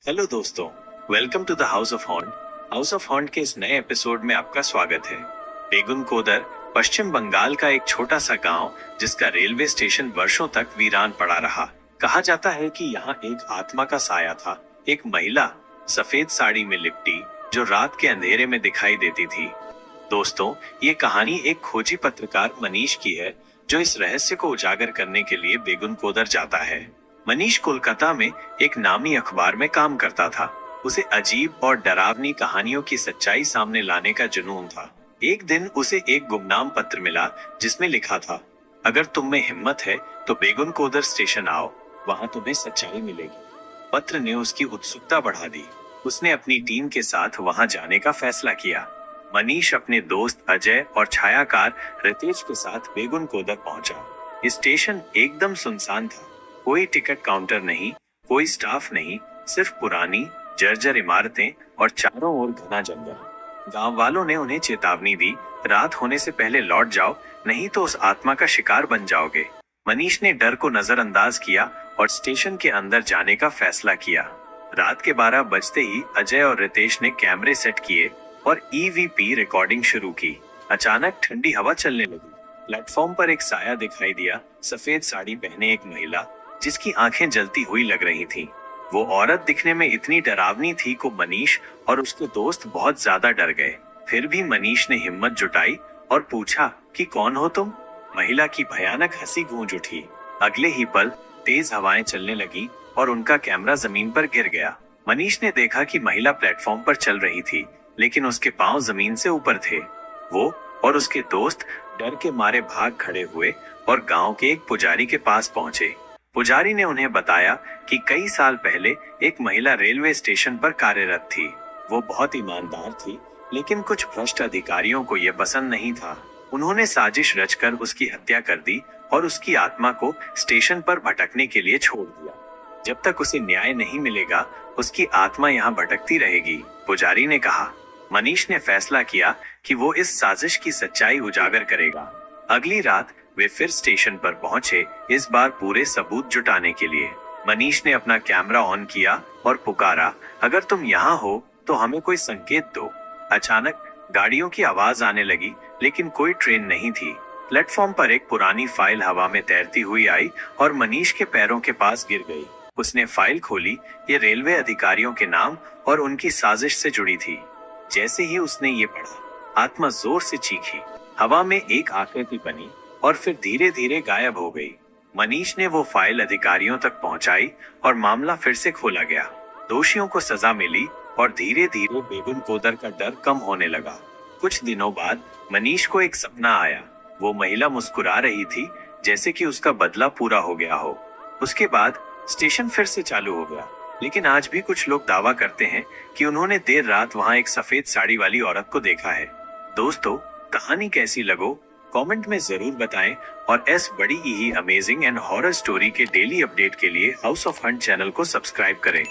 Hello दोस्तों, welcome to the house of haunt. House of haunt के इस नए एपिसोड में आपका स्वागत है। बेगुनकोदर पश्चिम बंगाल का एक छोटा सा गांव, जिसका रेलवे स्टेशन वर्षों तक वीरान पड़ा रहा। कहा जाता है कि यहाँ एक आत्मा का साया था, एक महिला सफेद साड़ी में लिपटी, जो रात के अंधेरे में दिखाई देती थी। दोस्तों, ये कहानी एक खोजी पत्रकार मनीष की है, जो इस रहस्य को उजागर करने के लिए बेगुनकोदर जाता है। मनीष कोलकाता में एक नामी अखबार में काम करता था। उसे अजीब और डरावनी कहानियों की सच्चाई सामने लाने का जुनून था। एक दिन उसे एक गुमनाम पत्र मिला, जिसमें लिखा था, अगर तुम में हिम्मत है तो बेगुनकोदर स्टेशन आओ, वहां तुम्हें सच्चाई मिलेगी। पत्र ने उसकी उत्सुकता बढ़ा दी। उसने अपनी टीम के साथ वहां जाने का फैसला किया। मनीष अपने दोस्त अजय और छायाकार रितेश के साथ बेगुनकोदर पहुंचा। स्टेशन एकदम सुनसान था। कोई टिकट काउंटर नहीं, कोई स्टाफ नहीं, सिर्फ पुरानी जर्जर इमारतें और चारों ओर घना जंगल। गांव वालों ने उन्हें चेतावनी दी, रात होने से पहले लौट जाओ, नहीं तो उस आत्मा का शिकार बन जाओगे। मनीष ने डर को नजरअंदाज किया और स्टेशन के अंदर जाने का फैसला किया। रात के 12 बजते ही अजय और रितेश ने कैमरे सेट किए और ईवीपी रिकॉर्डिंग शुरू की। अचानक ठंडी हवा चलने लगी। प्लेटफॉर्म पर एक साया दिखाई दिया, सफेद साड़ी पहने एक महिला, जिसकी आंखें जलती हुई लग रही थीं। वो औरत दिखने में इतनी डरावनी थी कि मनीष और उसके दोस्त बहुत ज्यादा डर गए। फिर भी मनीष ने हिम्मत जुटाई और पूछा कि कौन हो तुम? महिला की भयानक हंसी गूंज उठी। अगले ही पल तेज हवाएं चलने लगी और उनका कैमरा जमीन पर गिर गया। मनीष ने देखा कि महिला प्लेटफॉर्म पर चल रही थी, लेकिन उसके पांव जमीन से ऊपर थे। वो और उसके दोस्त डर के मारे भाग खड़े हुए और गांव के एक पुजारी के पास पहुंचे। पुजारी ने उन्हें बताया कि कई साल पहले एक महिला रेलवे स्टेशन पर कार्यरत थी। वो बहुत ईमानदार थी, लेकिन कुछ भ्रष्ट अधिकारियों को यह पसंद नहीं था। उन्होंने साजिश रचकर उसकी हत्या कर दी और उसकी आत्मा को स्टेशन पर भटकने के लिए छोड़ दिया। जब तक उसे न्याय नहीं मिलेगा, उसकी आत्मा यहाँ भटकती रहेगी, पुजारी ने कहा। मनीष ने फैसला किया कि वो इस साजिश की सच्चाई उजागर करेगा। अगली रात वे फिर स्टेशन पर पहुंचे, इस बार पूरे सबूत जुटाने के लिए। मनीष ने अपना कैमरा ऑन किया और पुकारा, अगर तुम यहाँ हो तो हमें कोई संकेत दो। अचानक गाड़ियों की आवाज आने लगी, लेकिन कोई ट्रेन नहीं थी। प्लेटफॉर्म पर एक पुरानी फाइल हवा में तैरती हुई आई और मनीष के पैरों के पास गिर गई। उसने फाइल खोली। ये रेलवे अधिकारियों के नाम और उनकी साजिश से जुड़ी थी। जैसे ही उसने ये पढ़ा, आत्मा जोर से चीखी। हवा में एक आकृति बनी और फिर धीरे धीरे गायब हो गई। मनीष ने वो फाइल अधिकारियों तक पहुंचाई और मामला फिर से खोला गया। दोषियों को सजा मिली और धीरे धीरे बेगुनकोदर का डर कम होने लगा। कुछ दिनों बाद मनीष को एक सपना आया। वो महिला मुस्कुरा रही थी, जैसे कि उसका बदला पूरा हो गया हो। उसके बाद स्टेशन फिर से चालू हो गया, लेकिन आज भी कुछ लोग दावा करते हैं कि उन्होंने देर रात वहां एक सफेद साड़ी वाली औरत को देखा है। दोस्तों, कहानी कैसी लगो कमेंट में जरूर बताएं और ऐस बड़ी ही अमेजिंग एंड हॉरर स्टोरी के डेली अपडेट के लिए हाउस ऑफ हंट चैनल को सब्सक्राइब करें।